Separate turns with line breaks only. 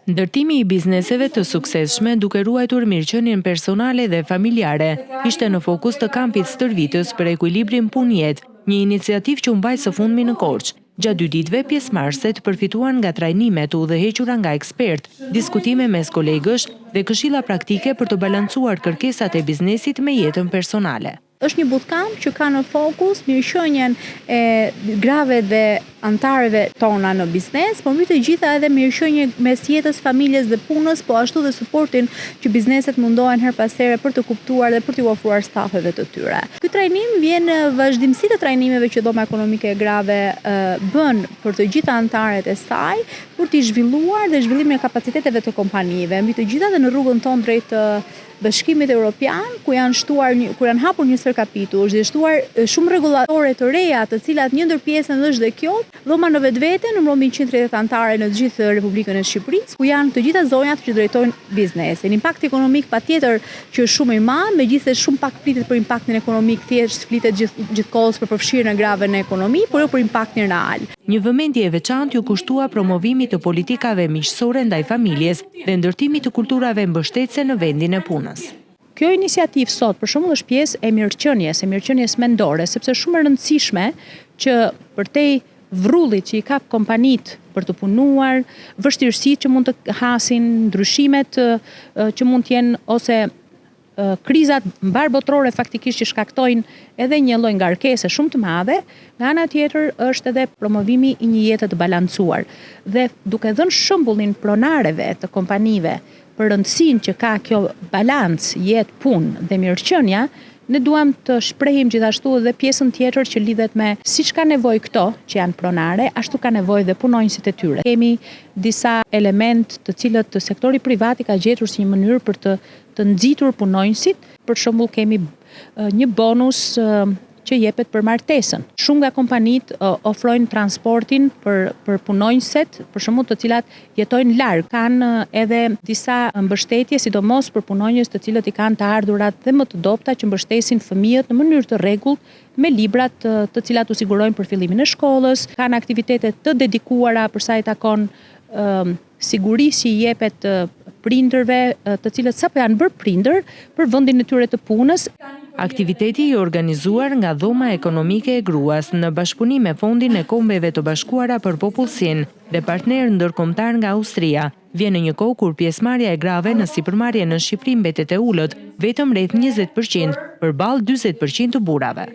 Ndërtimi i bizneseve të suksesshme duke ruajtur mirëqenien personale dhe familjare ishte në fokus të kampit stërvitës për ekuilibrin punë-jetë, një iniciativë që u mbaj së fundmi në Korçë. Gjatë 2 ditëve, pjesëmarrësit përfituan nga trajnimet u udhëhequra nga ekspert, diskutime mes kolegësh dhe këshilla praktike për të balancuar kërkesat e biznesit me jetën personale.
Është një bootcamp që ka në fokus mirëqenien e grave dhe antarëve tona në biznes, por mbi të gjitha edhe mirëqenie mes jetës, familjes dhe punës, po ashtu dhe suportin që bizneset mundohen her pas here për të kuptuar dhe për t'i ofruar stafeve të tyre. Ky trajnim vjen në vazhdimsi të trajnimeve që Dhoma Ekonomike e Grave bën për të gjitha antarët e saj për t'i zhvilluar dhe zhvillimin e kapaciteteve të kompanive, mbi të gjitha dhe në rrugën tonë drejt Bashkimit Evropian, ku janë hapur një sër kapitull, është shtuar shumë rregullatore të reja, të cilat një ndër pjesën është dhe kjo. Dhoma në vetvete numëron 130 anëtare në të gjithë Republikën e Shqipërisë, ku janë të gjitha zonjat që drejtojnë biznesin. Impakti ekonomik patjetër që është shumë i madh, megjithëse shumë pak flitet për impaktin ekonomik, thjesht flitet gjithkohës për përfshirjen e grave në ekonomi, por jo për impaktin real.
Një vëmendje e veçantë ju kushtua promovimit të politikave miqësore ndaj familjes dhe ndërtimit të kulturave mbështetëse në vendin e punës.
Kjo iniciativë sot për shembull është pjesë e mirëqenies mendore, sepse shumë e rëndësishme që përtej vrullit që i kap kompanitë për të punuar, vështirësitë që mund të hasin, ndryshimet që mund të jenë ose krizat mbarbotrore faktikisht që shkaktojnë edhe një lloj ngarkese shumë të madhe, nga ana tjetër është edhe promovimi i një jete të balancuar. Dhe duke dhënë shembullin pronareve të kompanive për rëndësinë që ka kjo balancë jetë punë dhe mirëqenia, ne duam të shprehim gjithashtu edhe pjesën tjetër që lidhet me siç ka nevojë këto që janë pronare, ashtu ka nevojë dhe punonjësit e tyre. Kemi disa element të cilët të sektori privat i ka gjetur si një mënyrë për të nxitur punonjësit. Për shembull kemi një bonus që jepet për martesën. Shumë nga kompanitë ofrojnë transportin për punonjësit, për shembull të cilat jetojnë larg, kanë edhe disa mbështetje, sidomos për punonjës të cilët i kanë të ardhurat dhe më të dobta që mbështesin fëmijët në mënyrë të rregullt me librat të cilat u sigurojnë për fillimin e shkollës, kanë aktivitete të dedikuara për sa i takon sigurisë që i jepet prindërve të cilët sapo janë bërë prindër për vendin e tyre të punës.
Aktiviteti i organizuar nga Dhoma Ekonomike e Gruas në bashkëpunim me Fondin e Kombeve të Bashkuara për Popullsinë dhe partner ndërkombëtar nga Austria, vjen në një kohë kur pjesëmarrja e grave në sipërmarrje në Shqipëri mbetet e ulët, vetëm rreth 20% përballë 40% të burrave.